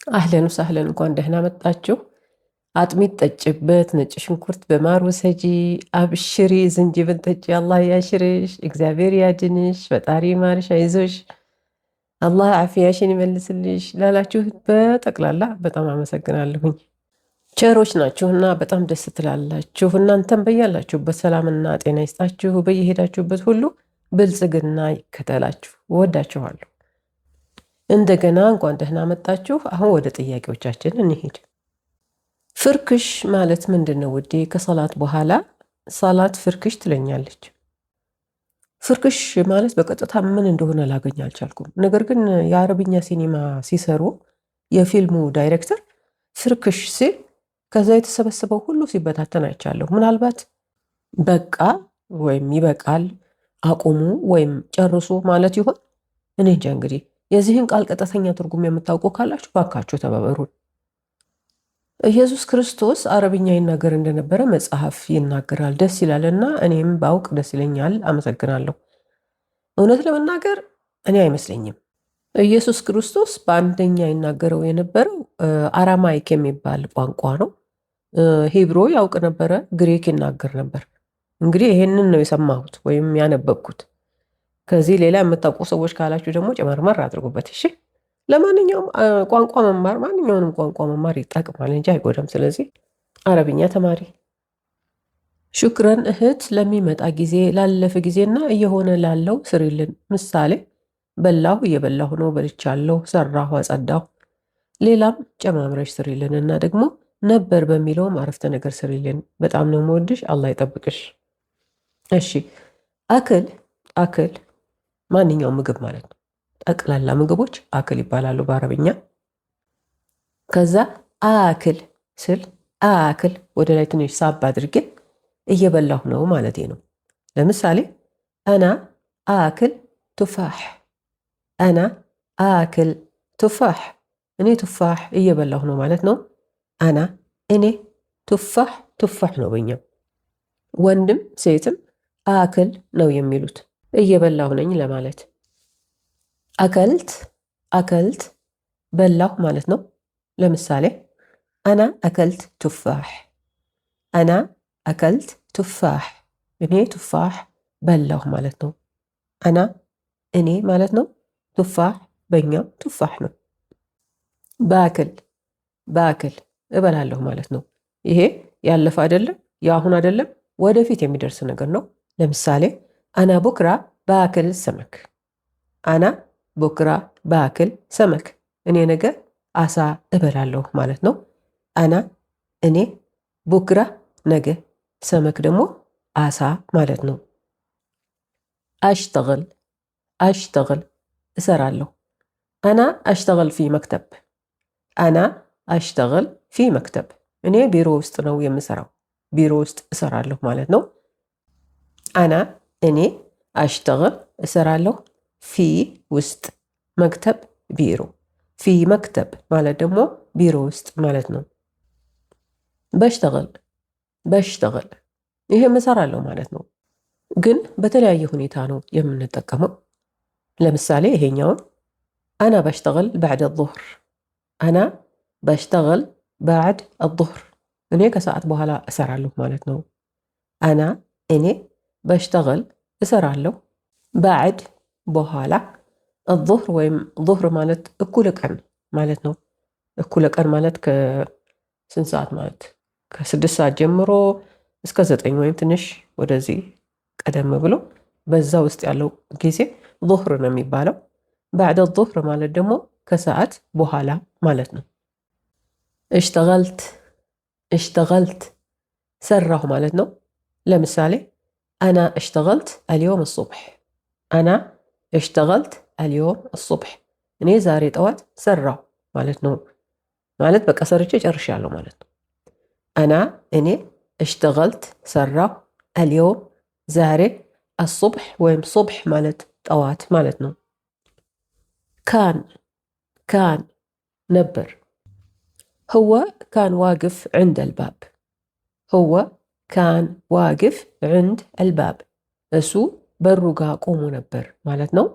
አህለን ወሰህለን እንኳን ደህና መጣችሁ። አጥሚት ጠጭበት፣ ነጭ ሽንኩርት በማር ውሰጂ፣ አብሽሪ፣ ዝንጅብል ጠጪ። አላህ ያሽርሽ፣ እግዚአብሔር ያድንሽ፣ ፈጣሪ ማርሽ፣ አይዞሽ፣ አላህ አፍያሽን ይመልስልሽ ላላችሁ በጠቅላላ በጣም አመሰግናለሁኝ። ቸሮች ናችሁና በጣም ደስ ትላላችሁ። እናንተም በያላችሁበት ሰላምና ጤና ይስጣችሁ፣ በየሄዳችሁበት ሁሉ ብልጽግና ይከተላችሁ። እወዳችኋለሁ። እንደገና እንኳን ደህና መጣችሁ። አሁን ወደ ጥያቄዎቻችን እንሂድ። ፍርክሽ ማለት ምንድን ነው ውዴ? ከሰላት በኋላ ሰላት ፍርክሽ ትለኛለች። ፍርክሽ ማለት በቀጥታ ምን እንደሆነ ላገኝ አልቻልኩም። ነገር ግን የአረብኛ ሲኒማ ሲሰሩ የፊልሙ ዳይሬክተር ፍርክሽ ሲል ከዛ የተሰበሰበው ሁሉ ሲበታተን አይቻለሁ። ምናልባት በቃ ወይም ይበቃል፣ አቁሙ ወይም ጨርሱ ማለት ይሆን? እኔ እንጃ። እንግዲህ የዚህን ቃል ቀጥተኛ ትርጉም የምታውቁ ካላችሁ ባካችሁ ተባበሩን። ኢየሱስ ክርስቶስ አረብኛ ይናገር እንደነበረ መጽሐፍ ይናገራል። ደስ ይላልና እኔም ባውቅ ደስ ይለኛል። አመሰግናለሁ። እውነት ለመናገር እኔ አይመስለኝም። ኢየሱስ ክርስቶስ በአንደኛ ይናገረው የነበረው አራማይክ የሚባል ቋንቋ ነው። ሂብሮ ያውቅ ነበረ፣ ግሪክ ይናገር ነበር። እንግዲህ ይሄንን ነው የሰማሁት ወይም ያነበብኩት። ከዚህ ሌላ የምታውቁ ሰዎች ካላችሁ ደግሞ ጨመርመር አድርጉበት። እሺ። ለማንኛውም ቋንቋ መማር ማንኛውንም ቋንቋ መማር ይጠቅማል እንጂ አይጎዳም። ስለዚህ አረብኛ ተማሪ። ሹክረን እህት፣ ለሚመጣ ጊዜ፣ ላለፈ ጊዜና እየሆነ ላለው ስሪልን። ምሳሌ በላሁ፣ እየበላሁ ነው፣ በልቻለሁ፣ ሰራሁ፣ አጸዳሁ። ሌላም ጨማምረሽ ስሪልን እና ደግሞ ነበር በሚለውም አረፍተ ነገር ስሪልን። በጣም ነው የምወድሽ፣ አላህ ይጠብቅሽ። እሺ። አክል አክል ማንኛውም ምግብ ማለት ነው። ጠቅላላ ምግቦች አክል ይባላሉ በአረብኛ። ከዛ አክል ስል አክል ወደ ላይ ትንሽ ሳብ አድርጌ እየበላሁ ነው ማለቴ ነው። ለምሳሌ አና አክል ቱፋሕ፣ አና አክል ቱፋሕ፣ እኔ ቱፋሕ እየበላሁ ነው ማለት ነው። አና እኔ፣ ቱፋሕ ቱፋሕ ነው በኛ። ወንድም ሴትም አክል ነው የሚሉት እየበላሁ ነኝ ለማለት። አከልት አከልት በላሁ ማለት ነው። ለምሳሌ አና አከልት ቱፋሕ፣ አና አከልት ቱፋሕ፣ እኔ ቱፋሕ በላሁ ማለት ነው። አና እኔ ማለት ነው። ቱፋሕ በእኛም ቱፋሕ ነው። ባክል ባክል እበላለሁ ማለት ነው። ይሄ ያለፈ አይደለም፣ የአሁን አይደለም፣ ወደፊት የሚደርስ ነገር ነው። ለምሳሌ አና ቡክራ ባክል ሰመክ፣ አና ቡክራ ባክል ሰመክ፣ እኔ ነገ አሳ እበላለሁ ማለት ነው። አና እኔ፣ ቡክራ ነገ፣ ሰመክ ደግሞ አሳ ማለት ነው። አሽተግል አሽተግል እሰራለሁ። አና አሽተግል ፊ መክተብ፣ አና አሽተግል ፊ መክተብ፣ እኔ ቢሮ ውስጥ ነው የምሰራው፣ ቢሮ ውስጥ እሰራለሁ ማለት ነው። አና እኔ፣ አሽተግል እሰራለሁ፣ ፊ ውስጥ፣ መክተብ ቢሮ፣ ፊ መክተብ ማለት ደግሞ ቢሮ ውስጥ ማለት ነው። በሽተግል በሽተግል ይሄም እሰራለሁ ማለት ነው፣ ግን በተለያየ ሁኔታ ነው የምንጠቀመው። ለምሳሌ ይሄኛውን አና በሽተግል ባዕድ አዙህር፣ አና በሽተግል ባዕድ አዙህር፣ እኔ ከሰዓት በኋላ እሰራለሁ ማለት ነው። አና እኔ፣ በሽተግል እሰራለሁ፣ ባዕድ በኋላ፣ አዙህር ወይም ዙህር ማለት እኩለ ቀን ማለት ነው። እኩለ ቀን ማለት ከስንት ሰዓት ማለት? ከ6 ሰዓት ጀምሮ እስከ 9 ወይም ትንሽ ወደዚህ ቀደም ብሎ በዛ ውስጥ ያለው ጊዜ ዙህር ነው የሚባለው። ባዕድ ዙህር ማለት ደግሞ ከሰዓት በኋላ ማለት ነው። እሽተገልት እሽተገልት ሰራሁ ማለት ነው። ለምሳሌ አና እሽተገልት አልዮም አሱብሕ፣ አና እሽተገልት አልዮም አሱብሕ፣ እኔ ዛሬ ጠዋት ሰራሁ ማለት ነው። ማለት በቃ ሰርቼ ጨርሻለሁ ማለት ነው። አና እኔ፣ እሽተገልት ሰራሁ፣ አልዮም ዛሬ፣ አሱብሕ ወይም ሱብሕ ማለት ጠዋት ማለት ነው። ካን ካን ነበር። هو كان واقف عند الباب، هو كان واقف عند الباب، እሱ በሩ ጋር ቆሞ ነበር ማለት ነው።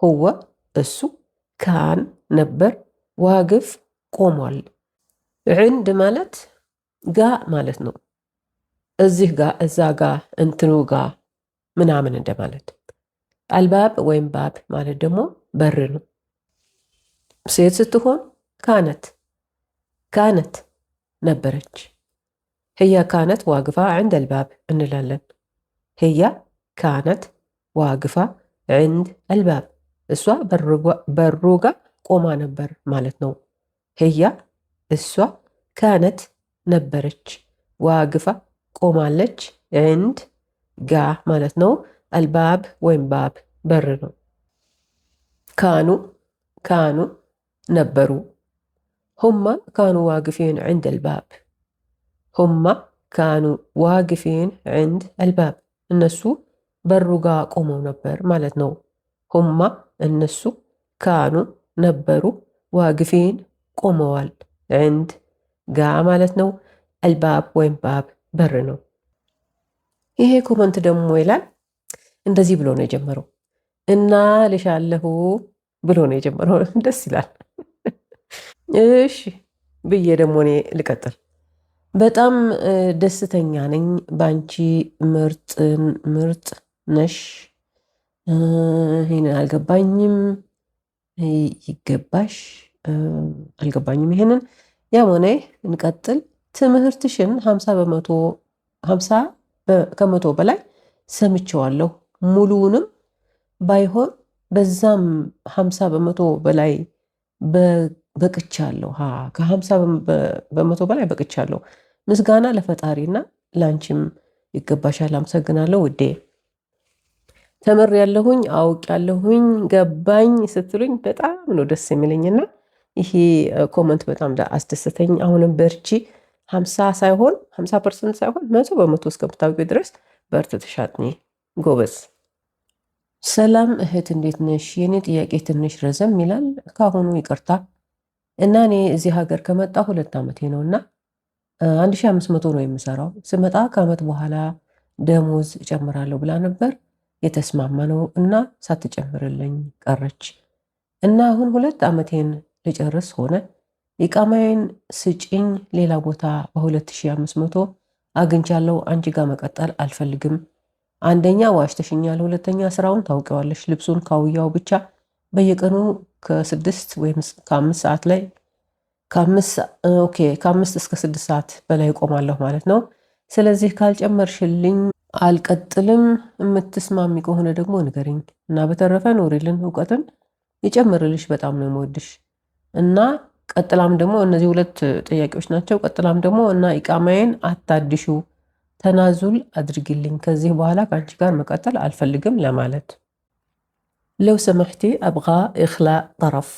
هو እሱ፣ ካን ነበር፣ ዋግፍ ቆሟል። ዕንድ ማለት ጋ ማለት ነው። እዚህ ጋ፣ እዛ ጋ፣ እንትኑ ጋ ምናምን እንደማለት። አልባብ ወይም ባብ ማለት ደግሞ በር ነው። ሴት ስትሆን ካነት ካነት ነበረች። ህያ ካነት ዋግፋ ዕንድ አልባብ እንላለን። ህያ ካነት ዋግፋ ዕንድ አልባብ፣ እሷ በሩ ጋ ቆማ ነበር ማለት ነው። ህያ እሷ፣ ካነት ነበረች፣ ዋግፋ ቆማለች፣ ዕንድ ጋ ማለት ነው። አልባብ ወይም ባብ በር ነው። ካኑ ካኑ ነበሩ። ሁማ ካኑ ዋግፊን ዕንድ አልባብ። ሁማ ካኑ ዋግፊን ዕንድ አልባብ፣ እነሱ በሩ ጋ ቆመው ነበር ማለት ነው። ሁማ እነሱ፣ ካኑ ነበሩ፣ ዋግፊን ቆመዋል፣ ዕንድ ጋ ማለት ነው። አልባብ ወይም ባብ በር ነው። ይሄ ኮመንት ደግሞ ይላል እንደዚህ ብሎ ነው የጀመረው። እና ልሻለሁ ብሎ ነው የጀመረው። ደስ ይላል። እሺ ብዬ ደግሞ እኔ ልቀጥል። በጣም ደስተኛ ነኝ ባንቺ፣ ምርጥ ነሽ። ይሄንን አልገባኝም። ይገባሽ አልገባኝም። ይሄንን ያም ሆነ እንቀጥል። ትምህርትሽን 50 ከመቶ በላይ ሰምቼዋለሁ። ሙሉውንም ባይሆን በዛም 50 በመቶ በላይ በቅቻለሁ። ከ50 በመቶ በላይ በቅቻለሁ። ምስጋና ለፈጣሪና ላንቺም ይገባሻል። አመሰግናለሁ ውዴ። ተምር ያለሁኝ አውቅ ያለሁኝ ገባኝ ስትሉኝ በጣም ነው ደስ የሚለኝና ይሄ ኮመንት በጣም አስደሰተኝ። አሁንም በርቺ። 50% ሳይሆን 100% እስከምታውቂ ድረስ በርትተሽ አጥኚ ጎበዝ። ሰላም እህት እንዴት ነሽ? የኔ ጥያቄ ትንሽ ረዘም ይላል። ካሁኑ ይቅርታ እና እኔ እዚህ ሀገር ከመጣ 2 ዓመቴ ነው እና 1500 ነው የምሰራው። ስመጣ ከዓመት በኋላ ደሞዝ እጨምራለሁ ብላ ነበር የተስማማ ነው እና ሳትጨምርልኝ ቀረች እና አሁን 2 ዓመቴን ልጨርስ ሆነ። ኢቃማዬን ስጪኝ፣ ሌላ ቦታ በ2500 አግኝቻለሁ። አንቺ ጋር መቀጠል አልፈልግም። አንደኛ ዋሽተሽኛል፣ ሁለተኛ ስራውን ታውቂዋለሽ። ልብሱን ካውያው ብቻ በየቀኑ ከ6 ወይም ከ5 ሰዓት ላይ ከ5 እስከ 6 ሰዓት በላይ ቆማለሁ ማለት ነው። ስለዚህ ካልጨመርሽልኝ አልቀጥልም። የምትስማሚ ከሆነ ደግሞ ንገሪኝ እና በተረፈ ኖሪልን፣ እውቀትን ይጨምርልሽ። በጣም ነው የምወድሽ እና ቀጥላም ደግሞ እነዚህ 2 ጥያቄዎች ናቸው። ቀጥላም ደግሞ እና ኢቃማዬን አታድሹ፣ ተናዙል አድርጊልኝ። ከዚህ በኋላ ከአንቺ ጋር መቀጠል አልፈልግም ለማለት። ለው ሰማሕቲ አብጋ ኢኽላእ ጠረፍ።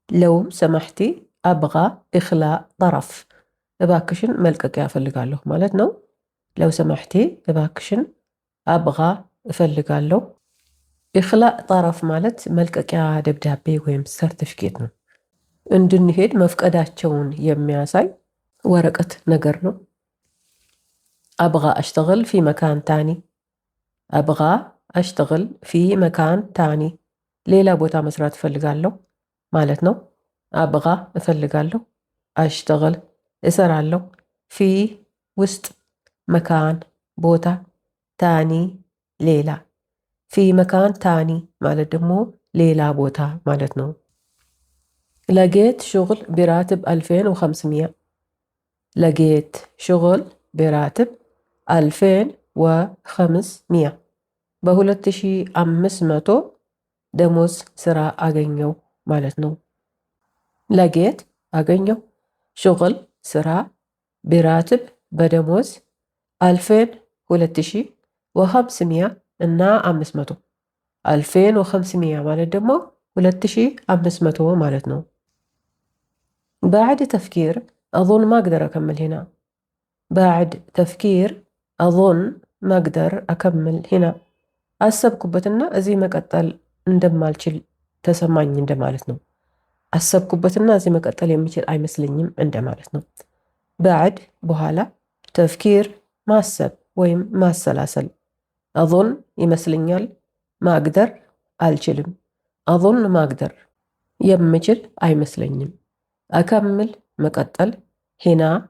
ለው ሰማሕቲ አብጋ ኢኽላእ ጠረፍ፣ እባክሽን መልቀቂያ እፈልጋለሁ ማለት ነው። ለው ሰማሕቲ እባክሽን፣ አብጋ እፈልጋለሁ። ኢኽላእ ጠረፍ ማለት መልቀቂያ ደብዳቤ ወይም ሰርቲፊኬት ነው። እንድንሄድ መፍቀዳቸውን የሚያሳይ ወረቀት ነገር ነው። አብጋ አሽተግል ፊ መካን ታኒ፣ አብጋ አሽተግል ፊ መካን ታኒ፣ ሌላ ቦታ መስራት እፈልጋለሁ ማለት ነው። አብጋ እፈልጋለሁ፣ አሽተግል እሰራለሁ፣ ፊ ውስጥ፣ መካን ቦታ፣ ታኒ ሌላ። ፊ መካን ታኒ ማለት ደግሞ ሌላ ቦታ ማለት ነው። لقيت شغل براتب 2500. لقيت شغل براتب 2500 በ2500 ደሞዝ ስራ አገኘው ማለት ነው። ለጌት አገኘው፣ ሽغል ስራ፣ ቢራትብ በደሞዝ፣ 2500 እና 500። 2500 ማለት ደግሞ 2500 ማለት ነው። بعد تفكير أظن ما أقدر أكمل هنا. بعد تفكير أظن ما أقدر أكمل هنا. አሰብኩበትና እዚህ መቀጠል እንደማልችል ተሰማኝ እንደማለት ነው። አሰብኩበትና እዚህ መቀጠል የሚችል አይመስለኝም እንደማለት ነው። بعد በኋላ፣ ተፍኪር ማሰብ ወይም ማሰላሰል፣ أظن ይመስለኛል፣ ما أقدر አልችልም፣ أظن ما أقدر የምችል አይመስለኝም፣ أكمل مقتل هنا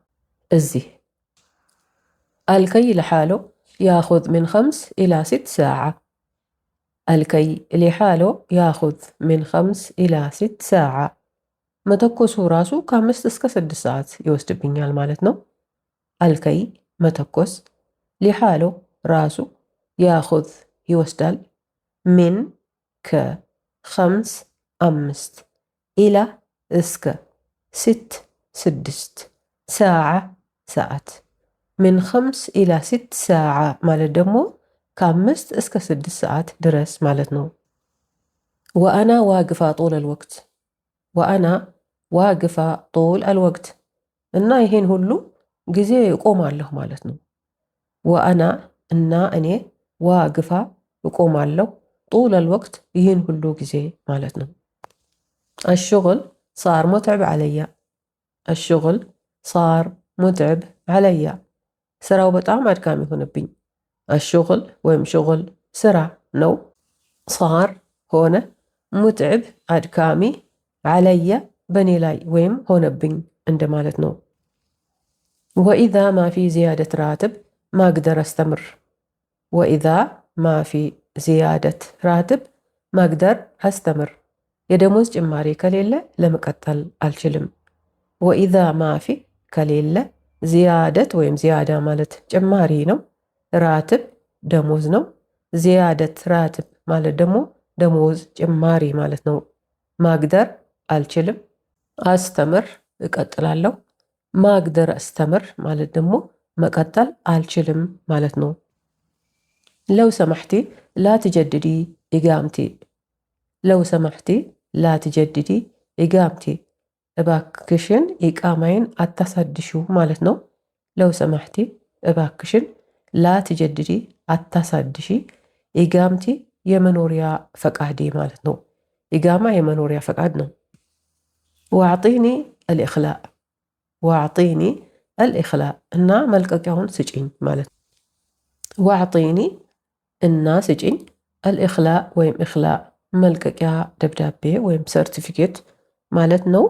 እዚህ الكي لحاله ياخذ من 5 إلى 6 ساعة الكي لحاله ياخذ من 5 إلى 6 ساعة መተኮሱ ራሱ ከ5 እስከ 6 ሰዓት ይወስድብኛል ማለት ነው። አልከይ መተኮስ፣ ሊሓሎ ራሱ፣ ያኹዝ ይወስዳል፣ ሚን ከ5 5 ኢላ እስከ 6 6 ሰዓ ሰዓት ሚን 5 ኢላ 6 ሰዓ ማለት ደግሞ ከ5 እስከ 6 ሰዓት ድረስ ማለት ነው። ወአና ዋግፋ ጡል አልወቅት ወአና ዋግፋ ጡል አልወቅት እና ይሄን ሁሉ ጊዜ እቆማለሁ ማለት ነው። ወአና እና እኔ ዋግፋ እቆማለሁ ጡል አልወቅት ይሄን ሁሉ ጊዜ ማለት ነው። الشغل صار متعب علي الشغل صار متعب علي ስራው በጣም አድካሚ ሆነብኝ። الشغل ወይም ሽغል ስራ ነው። صار ሆነ ሙትዕብ አድካሚ علي በኔ ላይ ወይም ሆነብኝ እንደማለት ነው። وإذا ما في زيادة راتب ما أقدر أستمر وإذا ما في زيادة راتب ما أقدر أستمر የደሞዝ ጭማሪ ከሌለ ለመቀጠል አልችልም። وإذا ما في ከሌለ زيادة ወይም زيادة ማለት ጭማሪ ነው። ራትብ ደሞዝ ነው። زيادة راتب ማለት ደግሞ ደሞዝ ጭማሪ ማለት ነው። ማግደር አልችልም። አስተምር እቀጥላለሁ። ማግደር አስተምር ማለት ደግሞ መቀጠል አልችልም ማለት ነው። ለው ሰማሕቲ ላ ትጀድዲ ኢቃምቲ ለው ሰማሕቲ ላ ትጀድዲ ኢቃምቲ እባክሽን ኢቃማይን አታሳድሺው ማለት ነው። ለው ሰማሕቲ እባክሽን ላ ትጀድዲ አታሳድሺ ኢቃምቲ የመኖሪያ ፈቃዴ ማለት ነው። ኢቃማ የመኖሪያ ፈቃድ ነው። ወአዕጢኒ አልኢኽላእ ወአዕጢኒ አልኢኽላእ እና መልቀቂያውን ስጪኝ ማለት ነው። ወአዕጢኒ እና ስጪኝ አልኢኽላእ ወይም ኢኽላእ መልቀቂያ ደብዳቤ ወይም ሰርቲፊኬት ማለት ነው።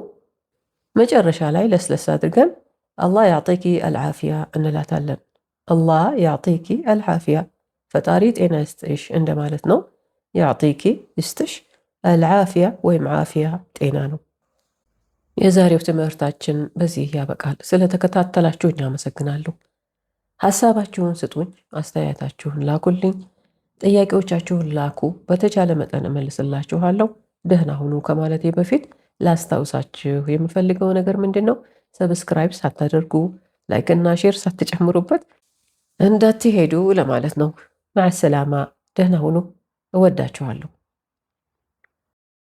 መጨረሻ ላይ ለስለስ አድርገን አላህ ያዕጢኪ አልዓፊያ እንላታለን። አላህ ያዕጢኪ አልዓፊያ ፈጣሪ ጤና ይስጥሽ እንደማለት ነው። ያዕጢኪ ይስጥሽ፣ አልዓፊያ ወይም ዓፊያ ጤና ነው። የዛሬው ትምህርታችን በዚህ ያበቃል። ስለተከታተላችሁ አመሰግናለሁ። ሐሳባችሁን ስጡኝ፣ አስተያየታችሁን ላኩልኝ፣ ጥያቄዎቻችሁን ላኩ። በተቻለ መጠን እመልስላችኋለሁ። ደህና ሁኑ ከማለቴ በፊት ላስታውሳችሁ የምፈልገው ነገር ምንድን ነው? ሰብስክራይብ ሳታደርጉ ላይክና ሼር ሳትጨምሩበት እንዳትሄዱ ለማለት ነው። ማዕሰላማ፣ ደህና ሁኑ። እወዳችኋለሁ።